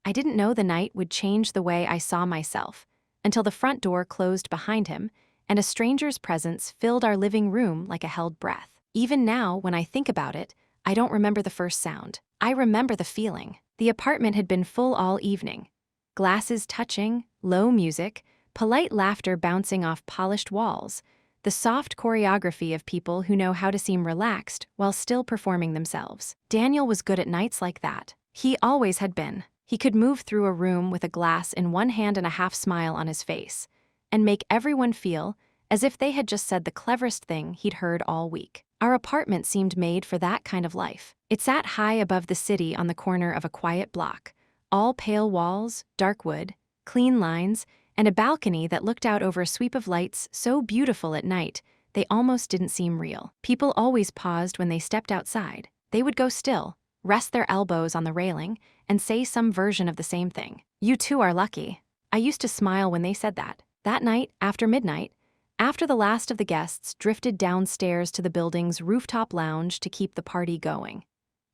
I didn't know the night would change the way I saw myself until the front door closed behind him and a stranger's presence filled our living room like a held breath. Even now, when I think about it, I don't remember the first sound. I remember the feeling. The apartment had been full all evening. Glasses touching, low music, polite laughter bouncing off polished walls, the soft choreography of people who know how to seem relaxed while still performing themselves. Daniel was good at nights like that. He always had been. He could move through a room with a glass in one hand and a half smile on his face, and make everyone feel as if they had just said the cleverest thing he'd heard all week. Our apartment seemed made for that kind of life. It sat high above the city on the corner of a quiet block, all pale walls, dark wood, clean lines, and a balcony that looked out over a sweep of lights so beautiful at night they almost didn't seem real. People always paused when they stepped outside. They would go still, rest their elbows on the railing, and say some version of the same thing. "You too are lucky." I used to smile when they said that. That night, after midnight, after the last of the guests drifted downstairs to the building's rooftop lounge to keep the party going,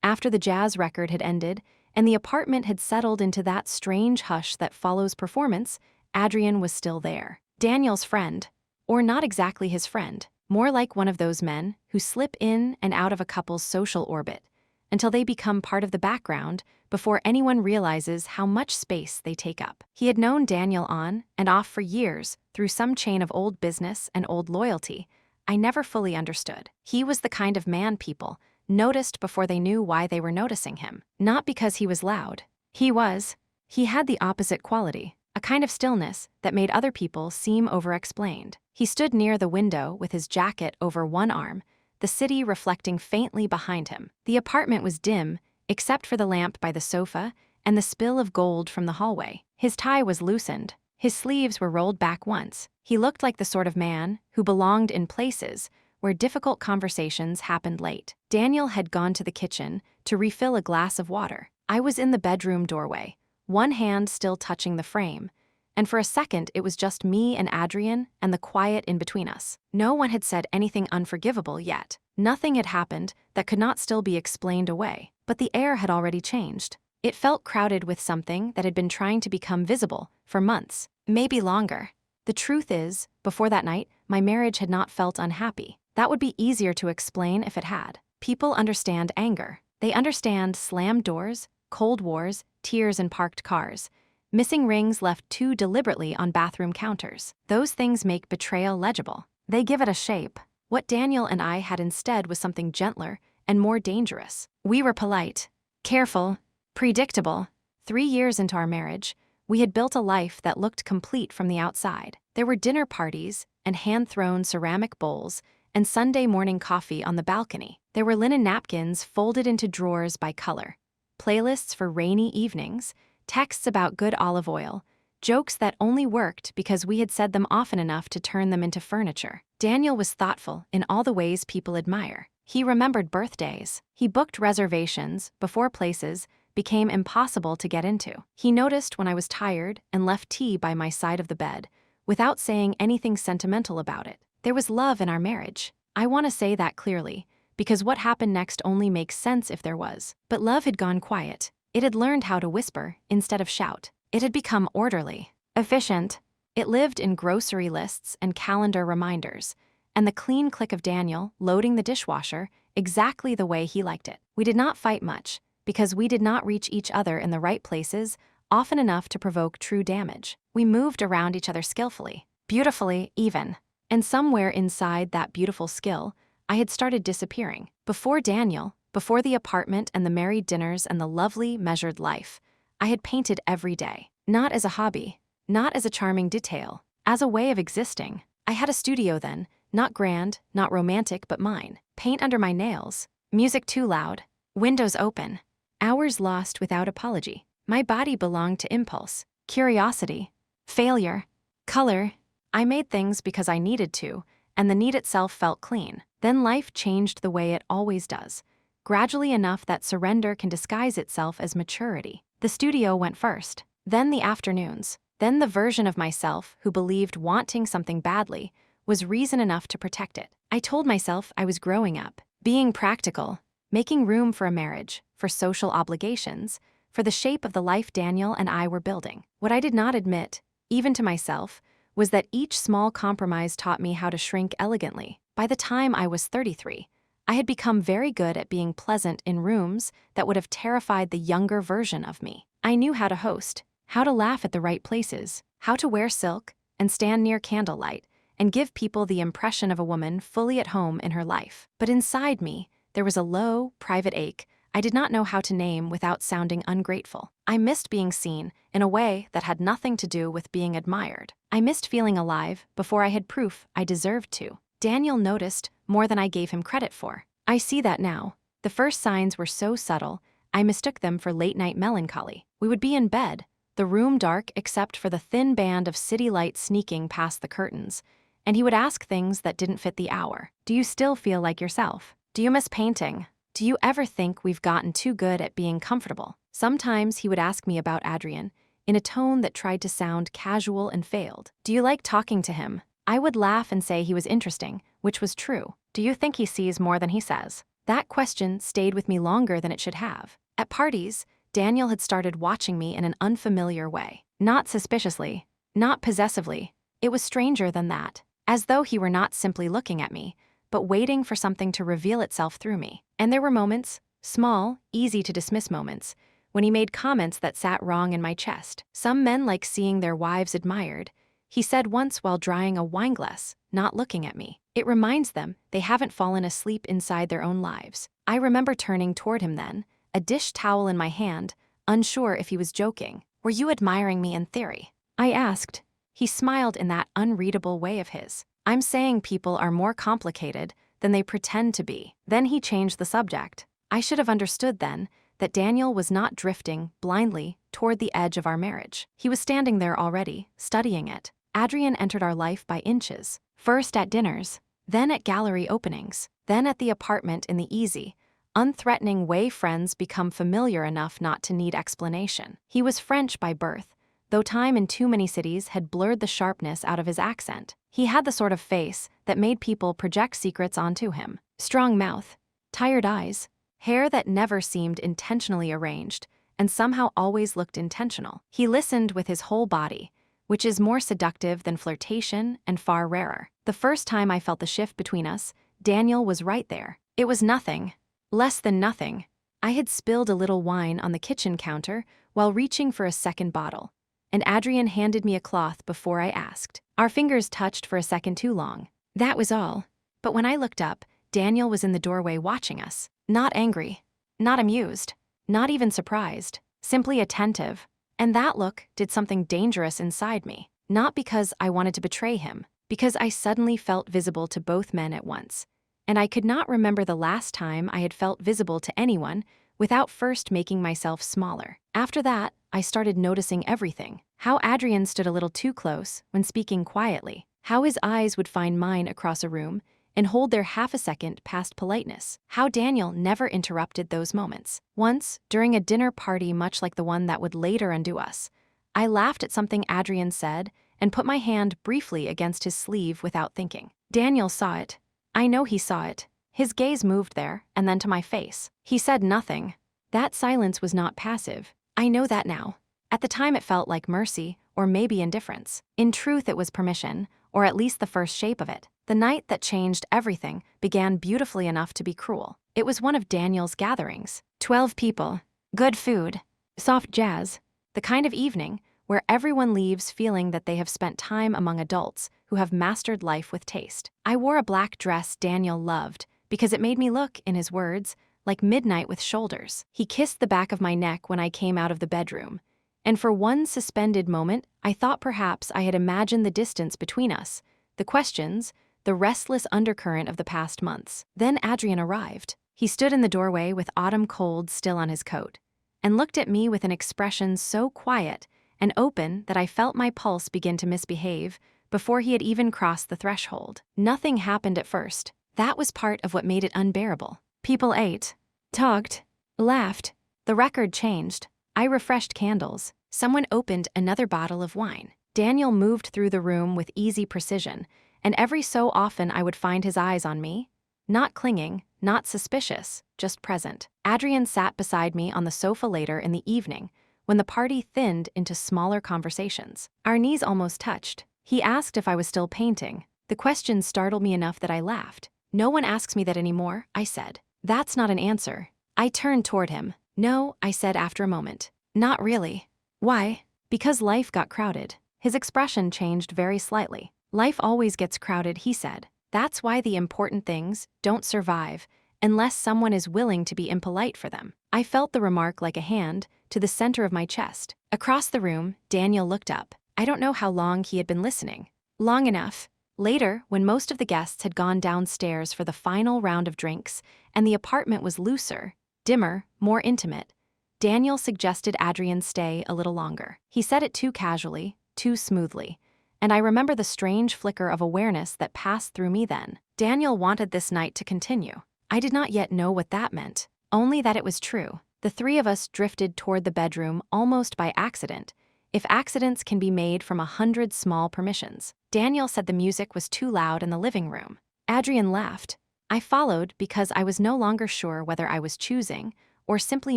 after the jazz record had ended and the apartment had settled into that strange hush that follows performance, Adrian was still there. Daniel's friend, or not exactly his friend, more like one of those men who slip in and out of a couple's social orbit until they become part of the background before anyone realizes how much space they take up. He had known Daniel on and off for years through some chain of old business and old loyalty I never fully understood. He was the kind of man people noticed before they knew why they were noticing him. Not because he was loud. He had the opposite quality, a kind of stillness that made other people seem overexplained. He stood near the window with his jacket over one arm, the city reflecting faintly behind him. The apartment was dim, except for the lamp by the sofa and the spill of gold from the hallway. His tie was loosened. His sleeves were rolled back once. He looked like the sort of man who belonged in places where difficult conversations happened late. Daniel had gone to the kitchen to refill a glass of water. I was in the bedroom doorway, one hand still touching the frame, and for a second it was just me and Adrian and the quiet in between us. No one had said anything unforgivable yet. Nothing had happened that could not still be explained away. But the air had already changed. It felt crowded with something that had been trying to become visible for months, maybe longer. The truth is, before that night, my marriage had not felt unhappy. That would be easier to explain if it had. People understand anger. They understand slammed doors, cold wars, tears in parked cars, missing rings left too deliberately on bathroom counters. Those things make betrayal legible. They give it a shape. What Daniel and I had instead was something gentler and more dangerous. We were polite, careful, predictable. 3 years into our marriage, we had built a life that looked complete from the outside. There were dinner parties and hand-thrown ceramic bowls and Sunday morning coffee on the balcony. There were linen napkins folded into drawers by color, playlists for rainy evenings, texts about good olive oil, jokes that only worked because we had said them often enough to turn them into furniture. Daniel was thoughtful in all the ways people admire. He remembered birthdays. He booked reservations before places became impossible to get into. He noticed when I was tired and left tea by my side of the bed without saying anything sentimental about it. There was love in our marriage. I want to say that clearly, because what happened next only makes sense if there was. But love had gone quiet. It had learned how to whisper instead of shout. It had become orderly, efficient. It lived in grocery lists and calendar reminders, and the clean click of Daniel loading the dishwasher exactly the way he liked it. We did not fight much, because we did not reach each other in the right places often enough to provoke true damage. We moved around each other skillfully, beautifully even. And somewhere inside that beautiful skill, I had started disappearing. Before Daniel, before the apartment and the married dinners and the lovely, measured life, I had painted every day. Not as a hobby, not as a charming detail, as a way of existing. I had a studio then, not grand, not romantic, but mine. Paint under my nails, music too loud, windows open, hours lost without apology. My body belonged to impulse, curiosity, failure, color. I made things because I needed to, and the need itself felt clean. Then life changed the way it always does, gradually enough that surrender can disguise itself as maturity. The studio went first, then the afternoons, then the version of myself who believed wanting something badly was reason enough to protect it. I told myself I was growing up, being practical, making room for a marriage, for social obligations, for the shape of the life Daniel and I were building. What I did not admit, even to myself, was that each small compromise taught me how to shrink elegantly. By the time I was 33, I had become very good at being pleasant in rooms that would have terrified the younger version of me. I knew how to host, how to laugh at the right places, how to wear silk and stand near candlelight and give people the impression of a woman fully at home in her life. But inside me, there was a low, private ache I did not know how to name without sounding ungrateful. I missed being seen in a way that had nothing to do with being admired. I missed feeling alive before I had proof I deserved to. Daniel noticed more than I gave him credit for. I see that now. The first signs were so subtle, I mistook them for late-night melancholy. We would be in bed, the room dark except for the thin band of city light sneaking past the curtains, and he would ask things that didn't fit the hour. Do you still feel like yourself? Do you miss painting? Do you ever think we've gotten too good at being comfortable? Sometimes he would ask me about Adrian, in a tone that tried to sound casual and failed. Do you like talking to him? I would laugh and say he was interesting, which was true. Do you think he sees more than he says? That question stayed with me longer than it should have. At parties, Daniel had started watching me in an unfamiliar way. Not suspiciously, not possessively. It was stranger than that, as though he were not simply looking at me, but waiting for something to reveal itself through me. And there were moments, small, easy to dismiss moments, when he made comments that sat wrong in my chest. Some men like seeing their wives admired, he said once while drying a wineglass, not looking at me. It reminds them they haven't fallen asleep inside their own lives. I remember turning toward him then, a dish towel in my hand, unsure if he was joking. Were you admiring me in theory? I asked. He smiled in that unreadable way of his. I'm saying people are more complicated than they pretend to be. Then he changed the subject. I should have understood then that Daniel was not drifting blindly toward the edge of our marriage. He was standing there already, studying it. Adrian entered our life by inches, first at dinners, then at gallery openings, then at the apartment in the easy, unthreatening way friends become familiar enough not to need explanation. He was French by birth, though time in too many cities had blurred the sharpness out of his accent. He had the sort of face that made people project secrets onto him. Strong mouth, tired eyes, hair that never seemed intentionally arranged, and somehow always looked intentional. He listened with his whole body, which is more seductive than flirtation and far rarer. The first time I felt the shift between us, Daniel was right there. It was nothing, less than nothing. I had spilled a little wine on the kitchen counter while reaching for a second bottle, and Adrian handed me a cloth before I asked. Our fingers touched for a second too long. That was all. But when I looked up, Daniel was in the doorway watching us. Not angry, not amused, not even surprised, simply attentive. And that look did something dangerous inside me. Not because I wanted to betray him, because I suddenly felt visible to both men at once. And I could not remember the last time I had felt visible to anyone without first making myself smaller. After that, I started noticing everything. How Adrian stood a little too close when speaking quietly. How his eyes would find mine across a room and hold there half a second past politeness. How Daniel never interrupted those moments. Once, during a dinner party much like the one that would later undo us, I laughed at something Adrian said and put my hand briefly against his sleeve without thinking. Daniel saw it. I know he saw it. His gaze moved there and then to my face. He said nothing. That silence was not passive. I know that now. At the time it felt like mercy or maybe indifference. In truth it was permission, or at least the first shape of it. The night that changed everything began beautifully enough to be cruel. It was one of Daniel's gatherings. 12 people, good food, soft jazz, the kind of evening where everyone leaves feeling that they have spent time among adults who have mastered life with taste. I wore a black dress Daniel loved because it made me look, in his words, like midnight with shoulders. He kissed the back of my neck when I came out of the bedroom, and for one suspended moment, I thought perhaps I had imagined the distance between us, the questions, the restless undercurrent of the past months. Then Adrian arrived. He stood in the doorway with autumn cold still on his coat, and looked at me with an expression so quiet and open that I felt my pulse begin to misbehave before he had even crossed the threshold. Nothing happened at first. That was part of what made it unbearable. People ate, talked, laughed. The record changed. I refreshed candles. Someone opened another bottle of wine. Daniel moved through the room with easy precision, and every so often I would find his eyes on me, Not clinging, not suspicious, just present. Adrian sat beside me on the sofa later in the evening, when the party thinned into smaller conversations. Our knees almost touched. He asked if I was still painting. The question startled me enough that I laughed. "No one asks me that anymore," I said. "That's not an answer." I turned toward him. "No," I said after a moment. "Not really." "Why?" "Because life got crowded." His expression changed very slightly. "Life always gets crowded," he said. "That's why the important things don't survive unless someone is willing to be impolite for them." I felt the remark like a hand to the center of my chest. Across the room, Daniel looked up. I don't know how long he had been listening. Long enough. Later, when most of the guests had gone downstairs for the final round of drinks and the apartment was looser, dimmer, more intimate, Daniel suggested Adrian stay a little longer. He said it too casually, too smoothly, and I remember the strange flicker of awareness that passed through me then. Daniel wanted this night to continue. I did not yet know what that meant, only that it was true. The three of us drifted toward the bedroom almost by accident, if accidents can be made from 100 small permissions. Daniel said the music was too loud in the living room. Adrian laughed. I followed because I was no longer sure whether I was choosing or simply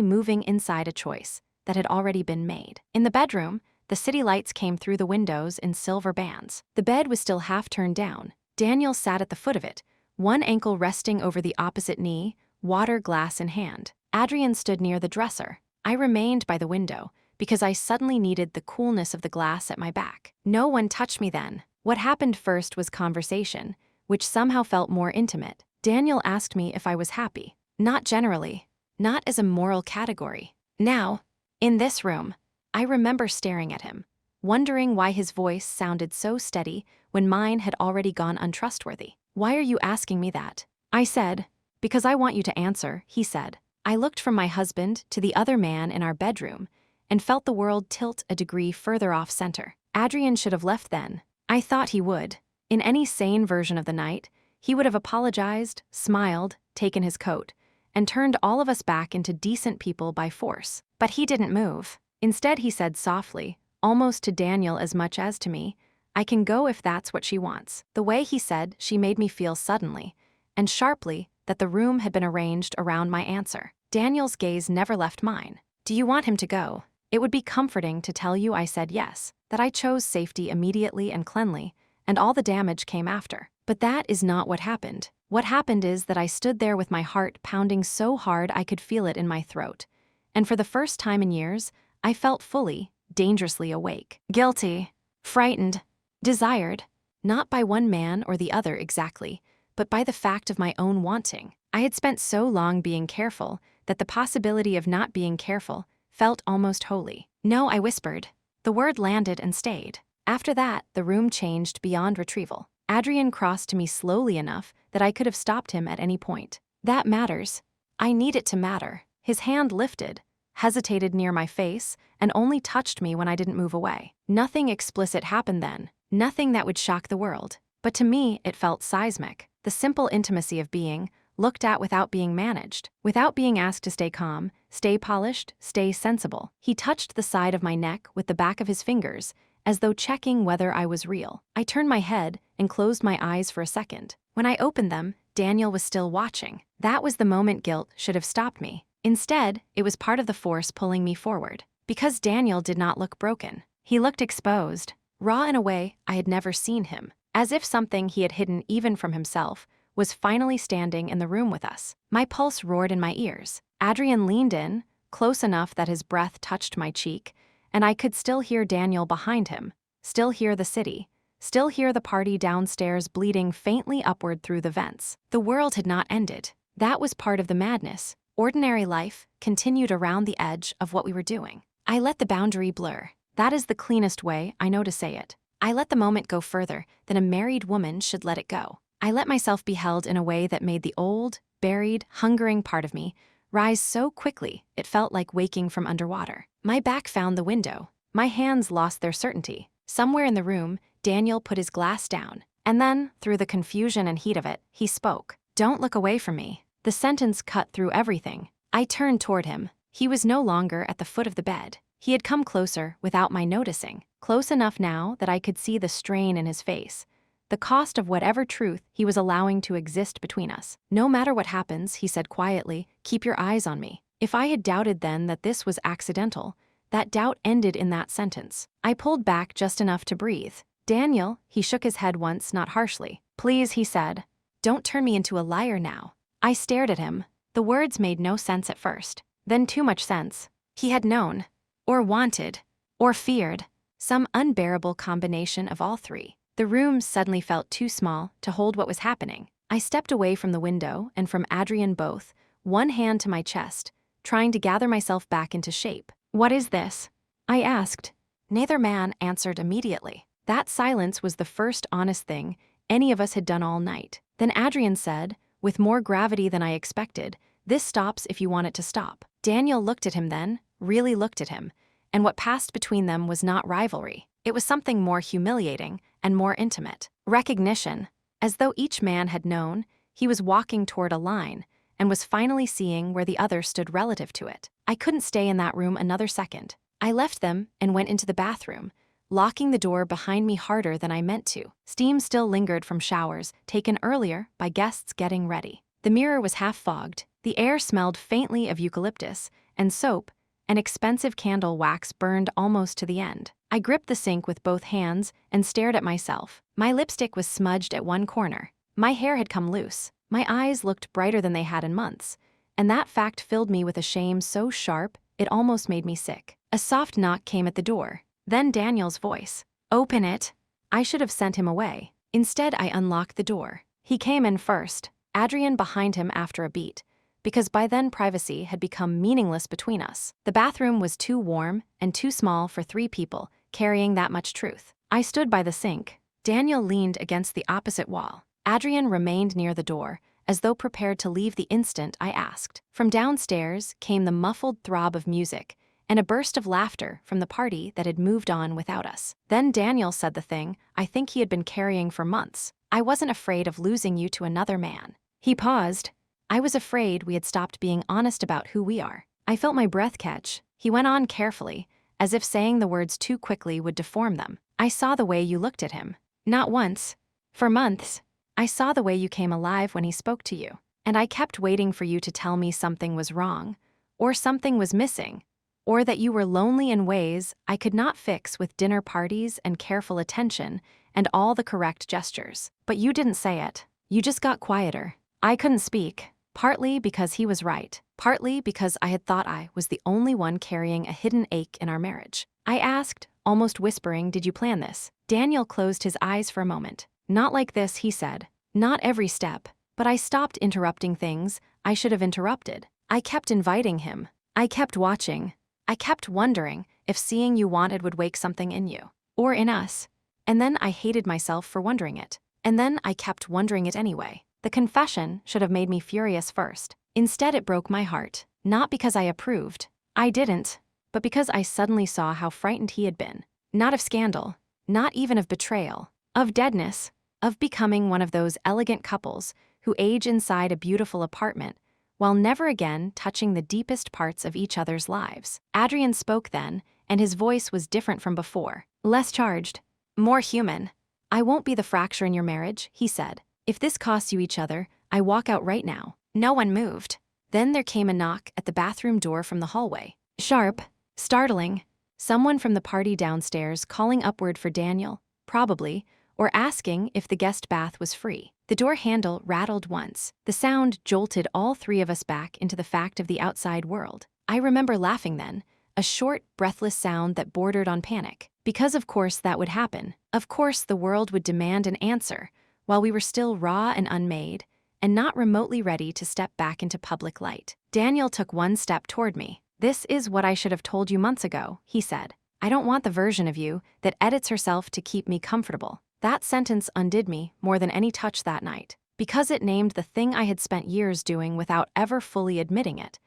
moving inside a choice that had already been made. In the bedroom, the city lights came through the windows in silver bands. The bed was still half turned down. Daniel sat at the foot of it, one ankle resting over the opposite knee, water glass in hand. Adrian stood near the dresser. I remained by the window because I suddenly needed the coolness of the glass at my back. No one touched me then. What happened first was conversation, which somehow felt more intimate. Daniel asked me if I was happy. Not generally. Not as a moral category. Now, in this room, I remember staring at him, wondering why his voice sounded so steady when mine had already gone untrustworthy. "Why are you asking me that?" I said. "Because I want you to answer," he said. I looked from my husband to the other man in our bedroom and felt the world tilt a degree further off center. Adrian should have left then. I thought he would. In any sane version of the night, he would have apologized, smiled, taken his coat, and turned all of us back into decent people by force. But he didn't move. Instead, he said softly, almost to Daniel as much as to me, "I can go if that's what she wants." The way he said she made me feel suddenly, and sharply, that the room had been arranged around my answer. Daniel's gaze never left mine. "Do you want him to go?" It would be comforting to tell you I said yes, that I chose safety immediately and cleanly, and all the damage came after. But that is not what happened. What happened is that I stood there with my heart pounding so hard I could feel it in my throat. And for the first time in years, I felt fully, dangerously awake. Guilty, frightened, desired, not by one man or the other exactly, but by the fact of my own wanting. I had spent so long being careful that the possibility of not being careful felt almost holy. "No," I whispered. The word landed and stayed. After that, the room changed beyond retrieval. Adrian crossed to me slowly enough that I could have stopped him at any point. "That matters. I need it to matter." His hand lifted, hesitated near my face, and only touched me when I didn't move away. Nothing explicit happened then, nothing that would shock the world. But to me, it felt seismic. The simple intimacy of being looked at without being managed, without being asked to stay calm, stay polished, stay sensible. He touched the side of my neck with the back of his fingers, as though checking whether I was real. I turned my head and closed my eyes for a second. When I opened them, Daniel was still watching. That was the moment guilt should have stopped me. Instead, it was part of the force pulling me forward. Because Daniel did not look broken. He looked exposed, raw in a way I had never seen him, as if something he had hidden even from himself was finally standing in the room with us. My pulse roared in my ears. Adrian leaned in, close enough that his breath touched my cheek, and I could still hear Daniel behind him, still hear the city, still hear the party downstairs bleeding faintly upward through the vents. The world had not ended. That was part of the madness. Ordinary life continued around the edge of what we were doing. I let the boundary blur. That is the cleanest way I know to say it. I let the moment go further than a married woman should let it go. I let myself be held in a way that made the old, buried, hungering part of me rise so quickly it felt like waking from underwater. My back found the window. My hands lost their certainty. Somewhere in the room, Daniel put his glass down. And then, through the confusion and heat of it, he spoke. "Don't look away from me." The sentence cut through everything. I turned toward him. He was no longer at the foot of the bed. He had come closer without my noticing, close enough now that I could see the strain in his face, the cost of whatever truth he was allowing to exist between us. No matter what happens, he said quietly, keep your eyes on me. If I had doubted then that this was accidental, that doubt ended in that sentence. I pulled back just enough to breathe. Daniel, he shook his head once, not harshly. Please, he said. Don't turn me into a liar now. I stared at him. The words made no sense at first. Then too much sense. He had known, or wanted, or feared, some unbearable combination of all three. The room suddenly felt too small to hold what was happening. I stepped away from the window and from Adrian both, one hand to my chest, trying to gather myself back into shape. What is this? I asked. Neither man answered immediately. That silence was the first honest thing any of us had done all night. Then Adrian said, with more gravity than I expected, this stops if you want it to stop. Daniel looked at him then, really looked at him, and what passed between them was not rivalry. It was something more humiliating and more intimate. Recognition. As though each man had known, he was walking toward a line and was finally seeing where the other stood relative to it. I couldn't stay in that room another second. I left them and went into the bathroom, locking the door behind me harder than I meant to. Steam still lingered from showers taken earlier by guests getting ready. The mirror was half fogged. The air smelled faintly of eucalyptus and soap, and expensive candle wax burned almost to the end. I gripped the sink with both hands and stared at myself. My lipstick was smudged at one corner. My hair had come loose. My eyes looked brighter than they had in months, and that fact filled me with a shame so sharp it almost made me sick. A soft knock came at the door. Then Daniel's voice. Open it. I should have sent him away. Instead, I unlocked the door. He came in first, Adrian behind him after a beat, because by then privacy had become meaningless between us. The bathroom was too warm and too small for three people carrying that much truth. I stood by the sink. Daniel leaned against the opposite wall. Adrian remained near the door, as though prepared to leave the instant I asked. From downstairs came the muffled throb of music and a burst of laughter from the party that had moved on without us. Then Daniel said the thing I think he had been carrying for months. I wasn't afraid of losing you to another man. He paused. I was afraid we had stopped being honest about who we are. I felt my breath catch. He went on carefully, as if saying the words too quickly would deform them. I saw the way you looked at him. Not once. For months. I saw the way you came alive when he spoke to you. And I kept waiting for you to tell me something was wrong, or something was missing, or that you were lonely in ways I could not fix with dinner parties and careful attention and all the correct gestures. But you didn't say it. You just got quieter. I couldn't speak, partly because he was right, partly because I had thought I was the only one carrying a hidden ache in our marriage. I asked, almost whispering, did you plan this? Daniel closed his eyes for a moment. Not like this, he said. Not every step. But I stopped interrupting things I should have interrupted. I kept inviting him. I kept watching. I kept wondering if seeing you wanted would wake something in you. Or in us. And then I hated myself for wondering it. And then I kept wondering it anyway. The confession should have made me furious first. Instead, it broke my heart. Not because I approved. I didn't. But because I suddenly saw how frightened he had been. Not of scandal. Not even of betrayal. Of deadness. Of becoming one of those elegant couples who age inside a beautiful apartment while never again touching the deepest parts of each other's lives. Adrian spoke then, and his voice was different from before. Less charged. More human. I won't be the fracture in your marriage, he said. If this costs you each other, I walk out right now. No one moved. Then there came a knock at the bathroom door from the hallway. Sharp. Startling. Someone from the party downstairs calling upward for Daniel, probably, or asking if the guest bath was free. The door handle rattled once. The sound jolted all three of us back into the fact of the outside world. I remember laughing then, a short, breathless sound that bordered on panic. Because of course that would happen. Of course the world would demand an answer, while we were still raw and unmade, and not remotely ready to step back into public light. Daniel took one step toward me. This is what I should have told you months ago, he said. I don't want the version of you that edits herself to keep me comfortable. That sentence undid me more than any touch that night, because it named the thing I had spent years doing without ever fully admitting it,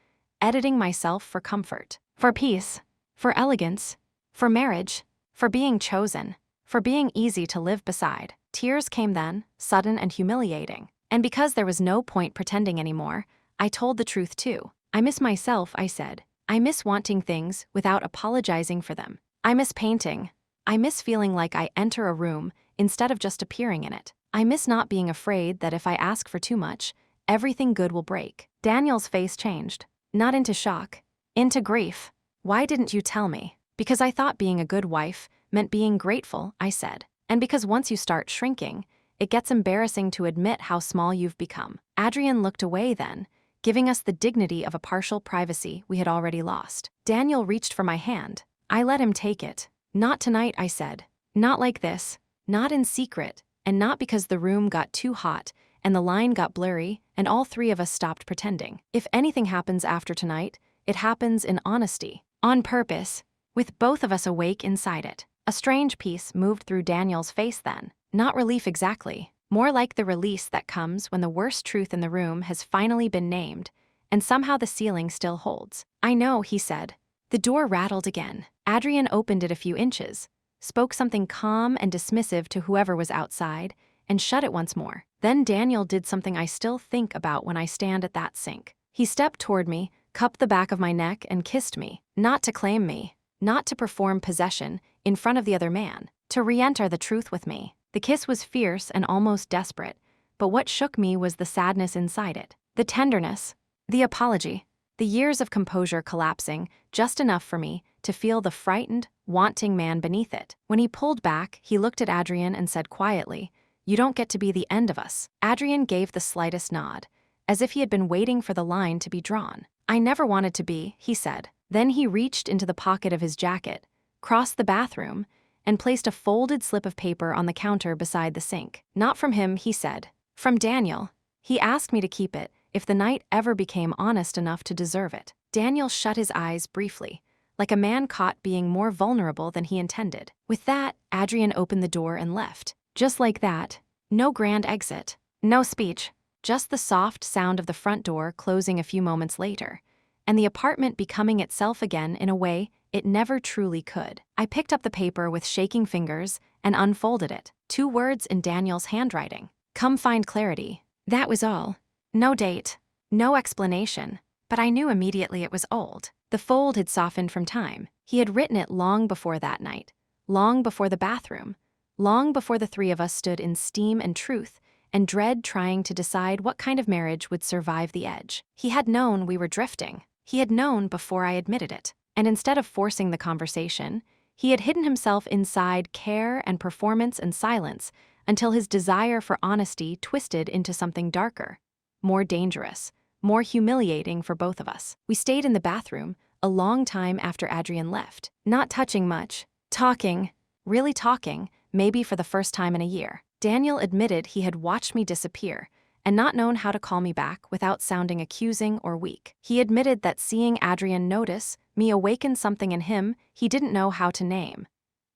editing myself for comfort, for peace, for elegance, for marriage, for being chosen, for being easy to live beside. Tears came then, sudden and humiliating. And because there was no point pretending anymore, I told the truth too. I miss myself, I said. I miss wanting things without apologizing for them. I miss painting. I miss feeling like I enter a room instead of just appearing in it. I miss not being afraid that if I ask for too much, everything good will break. Daniel's face changed, not into shock, into grief. Why didn't you tell me? Because I thought being a good wife meant being grateful, I said. And because once you start shrinking, it gets embarrassing to admit how small you've become. Adrian looked away then, giving us the dignity of a partial privacy we had already lost. Daniel reached for my hand. I let him take it. Not tonight, I said. Not like this. Not in secret, and not because the room got too hot and the line got blurry and all three of us stopped pretending. If anything happens after tonight, it happens in honesty, on purpose, with both of us awake inside it. A strange peace moved through Daniel's face then. Not relief exactly, more like the release that comes when the worst truth in the room has finally been named, and somehow the ceiling still holds. I know, he said. The door rattled again. Adrian opened it a few inches, spoke something calm and dismissive to whoever was outside, and shut it once more. Then Daniel did something I still think about when I stand at that sink. He stepped toward me, cupped the back of my neck, and kissed me. Not to claim me, not to perform possession in front of the other man, to re-enter the truth with me. The kiss was fierce and almost desperate, but what shook me was the sadness inside it. The tenderness, the apology, the years of composure collapsing just enough for me to feel the frightened, wanting man beneath it. When he pulled back, he looked at Adrian and said quietly, "You don't get to be the end of us." Adrian gave the slightest nod, as if he had been waiting for the line to be drawn. "I never wanted to be," he said. Then he reached into the pocket of his jacket, crossed the bathroom, and placed a folded slip of paper on the counter beside the sink. "Not from him," he said. "From Daniel. He asked me to keep it if the night ever became honest enough to deserve it." Daniel shut his eyes briefly, like a man caught being more vulnerable than he intended. With that, Adrian opened the door and left. Just like that. No grand exit. No speech. Just the soft sound of the front door closing a few moments later, and the apartment becoming itself again in a way it never truly could. I picked up the paper with shaking fingers and unfolded it. 2 words in Daniel's handwriting. "Come find clarity." That was all. No date. No explanation. But I knew immediately it was old. The fold had softened from time. He had written it long before that night. Long before the bathroom. Long before the three of us stood in steam and truth and dread trying to decide what kind of marriage would survive the edge. He had known we were drifting. He had known before I admitted it. And instead of forcing the conversation, he had hidden himself inside care and performance and silence until his desire for honesty twisted into something darker, more dangerous, more humiliating for both of us. We stayed in the bathroom a long time after Adrian left, not touching much, talking, really talking, maybe for the first time in a year. Daniel admitted he had watched me disappear and not known how to call me back without sounding accusing or weak. He admitted that seeing Adrian notice me awakened something in him he didn't know how to name,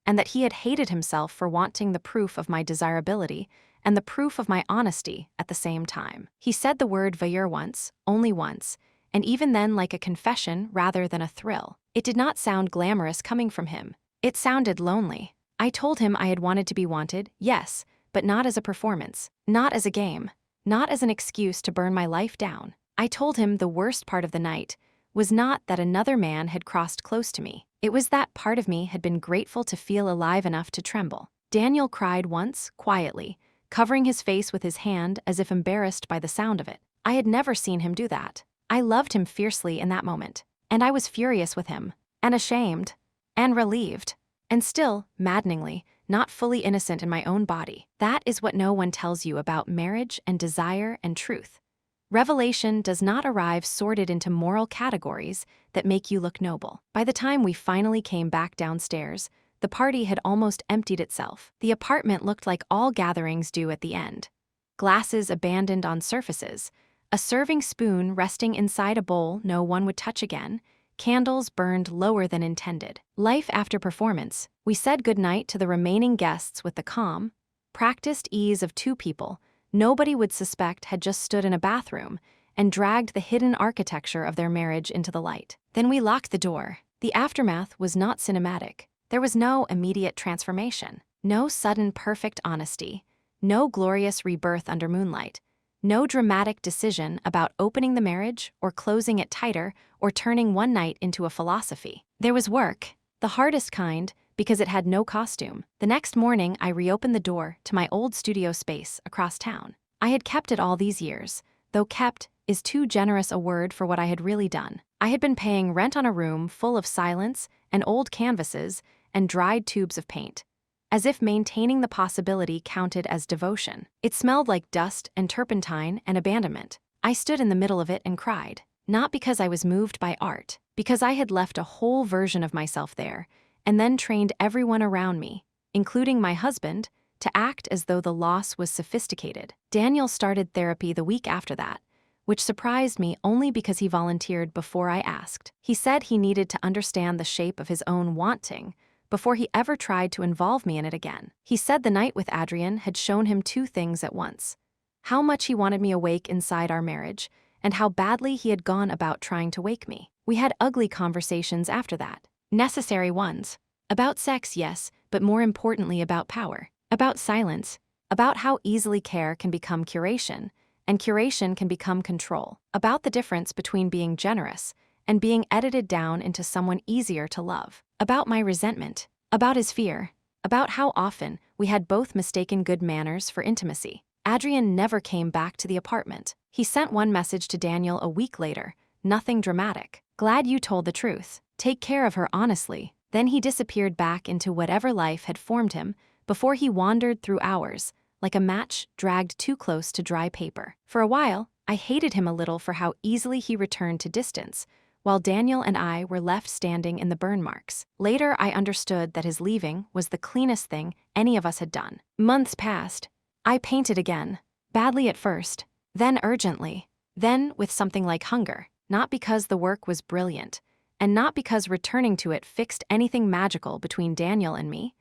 and that he had hated himself for wanting the proof of my desirability and the proof of my honesty at the same time. He said the word voyeur once, only once, and even then like a confession rather than a thrill. It did not sound glamorous coming from him. It sounded lonely. I told him I had wanted to be wanted, yes, but not as a performance, not as a game, not as an excuse to burn my life down. I told him the worst part of the night was not that another man had crossed close to me. It was that part of me had been grateful to feel alive enough to tremble. Daniel cried once, quietly, covering his face with his hand as if embarrassed by the sound of it. I had never seen him do that. I loved him fiercely in that moment, and I was furious with him, and ashamed, and relieved, and still, maddeningly, not fully innocent in my own body. That is what no one tells you about marriage and desire and truth. Revelation does not arrive sorted into moral categories that make you look noble. By the time we finally came back downstairs, the party had almost emptied itself. The apartment looked like all gatherings do at the end. Glasses abandoned on surfaces, a serving spoon resting inside a bowl no one would touch again, candles burned lower than intended. Life after performance, we said goodnight to the remaining guests with the calm, practiced ease of 2 people nobody would suspect had just stood in a bathroom and dragged the hidden architecture of their marriage into the light. Then we locked the door. The aftermath was not cinematic. There was no immediate transformation, no sudden perfect honesty, no glorious rebirth under moonlight, no dramatic decision about opening the marriage or closing it tighter or turning one night into a philosophy. There was work, the hardest kind, because it had no costume. The next morning, I reopened the door to my old studio space across town. I had kept it all these years, though kept is too generous a word for what I had really done. I had been paying rent on a room full of silence and old canvases and dried tubes of paint, as if maintaining the possibility counted as devotion. It smelled like dust and turpentine and abandonment. I stood in the middle of it and cried, not because I was moved by art, because I had left a whole version of myself there, and then trained everyone around me, including my husband, to act as though the loss was sophisticated. Daniel started therapy the week after that, which surprised me only because he volunteered before I asked. He said he needed to understand the shape of his own wanting before he ever tried to involve me in it again. He said the night with Adrian had shown him two things at once: how much he wanted me awake inside our marriage, and how badly he had gone about trying to wake me. We had ugly conversations after that. Necessary ones. About sex, yes, but more importantly about power. About silence. About how easily care can become curation, and curation can become control. About the difference between being generous and being edited down into someone easier to love. About my resentment. About his fear. About how often we had both mistaken good manners for intimacy. Adrian never came back to the apartment. He sent one message to Daniel a week later, nothing dramatic. Glad you told the truth. Take care of her honestly. Then he disappeared back into whatever life had formed him before he wandered through hours, like a match dragged too close to dry paper. For a while, I hated him a little for how easily he returned to distance, while Daniel and I were left standing in the burn marks. Later, I understood that his leaving was the cleanest thing any of us had done. Months passed. I painted again, badly at first, then urgently, then with something like hunger, not because the work was brilliant, and not because returning to it fixed anything magical between Daniel and me,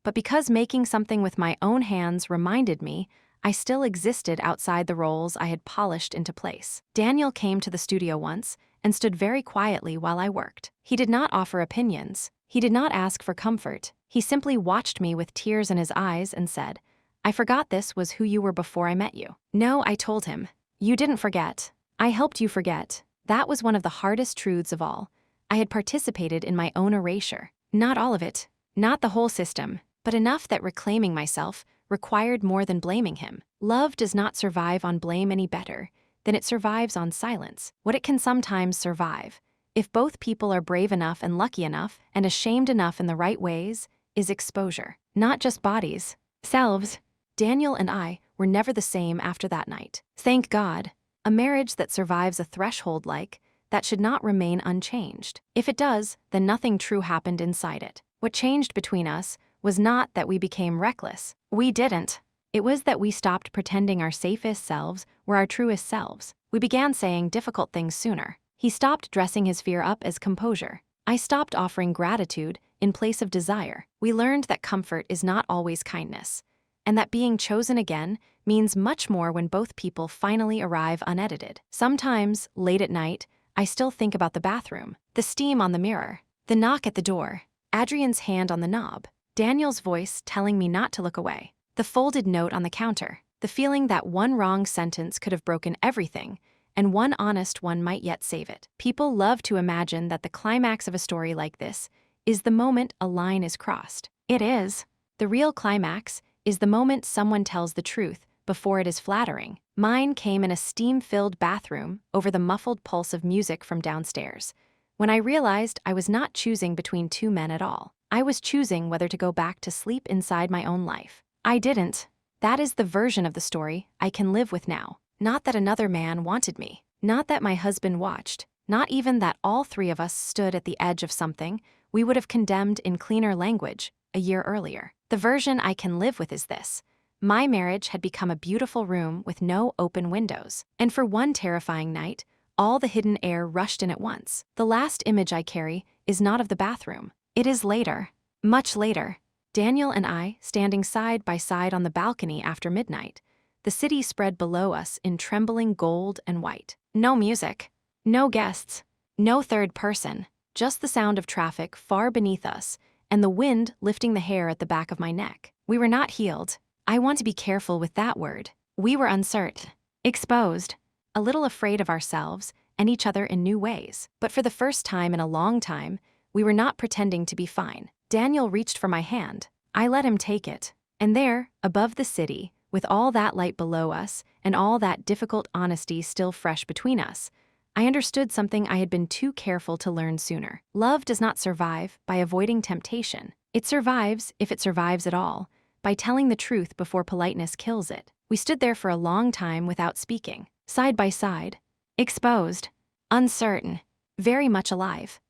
but because making something with my own hands reminded me I still existed outside the roles I had polished into place. Daniel came to the studio once and stood very quietly while I worked. He did not offer opinions. He did not ask for comfort. He simply watched me with tears in his eyes and said, "I forgot this was who you were before I met you." No, I told him. You didn't forget. I helped you forget. That was one of the hardest truths of all. I had participated in my own erasure. Not all of it. Not the whole system, but enough that reclaiming myself required more than blaming him. Love does not survive on blame any better than it survives on silence. What it can sometimes survive, if both people are brave enough and lucky enough and ashamed enough in the right ways, is exposure. Not just bodies, selves. Daniel and I were never the same after that night. Thank God. A marriage that survives a threshold like that should not remain unchanged. If it does, then nothing true happened inside it. What changed between us was not that we became reckless. We didn't. It was that we stopped pretending our safest selves were our truest selves. We began saying difficult things sooner. He stopped dressing his fear up as composure. I stopped offering gratitude in place of desire. We learned that comfort is not always kindness, and that being chosen again means much more when both people finally arrive unedited. Sometimes, late at night, I still think about the bathroom, the steam on the mirror, the knock at the door, Adrian's hand on the knob, Daniel's voice telling me not to look away, the folded note on the counter, the feeling that one wrong sentence could have broken everything, and one honest one might yet save it. People love to imagine that the climax of a story like this is the moment a line is crossed. It is. The real climax is the moment someone tells the truth before it is flattering. Mine came in a steam-filled bathroom over the muffled pulse of music from downstairs, when I realized I was not choosing between two men at all. I was choosing whether to go back to sleep inside my own life. I didn't. That is the version of the story I can live with now. Not that another man wanted me. Not that my husband watched. Not even that all three of us stood at the edge of something we would have condemned in cleaner language a year earlier. The version I can live with is this. My marriage had become a beautiful room with no open windows. And for one terrifying night, all the hidden air rushed in at once. The last image I carry is not of the bathroom. It is later. Much later. Daniel and I standing side by side on the balcony after midnight. The city spread below us in trembling gold and white. No music. No guests. No third person. Just the sound of traffic far beneath us and the wind lifting the hair at the back of my neck. We were not healed. I want to be careful with that word. We were uncertain, exposed, a little afraid of ourselves and each other in new ways. But for the first time in a long time, we were not pretending to be fine. Daniel reached for my hand. I let him take it. And there, above the city, with all that light below us and all that difficult honesty still fresh between us, I understood something I had been too careful to learn sooner. Love does not survive by avoiding temptation. It survives, if it survives at all, by telling the truth before politeness kills it. We stood there for a long time without speaking, side by side, exposed, uncertain, very much alive.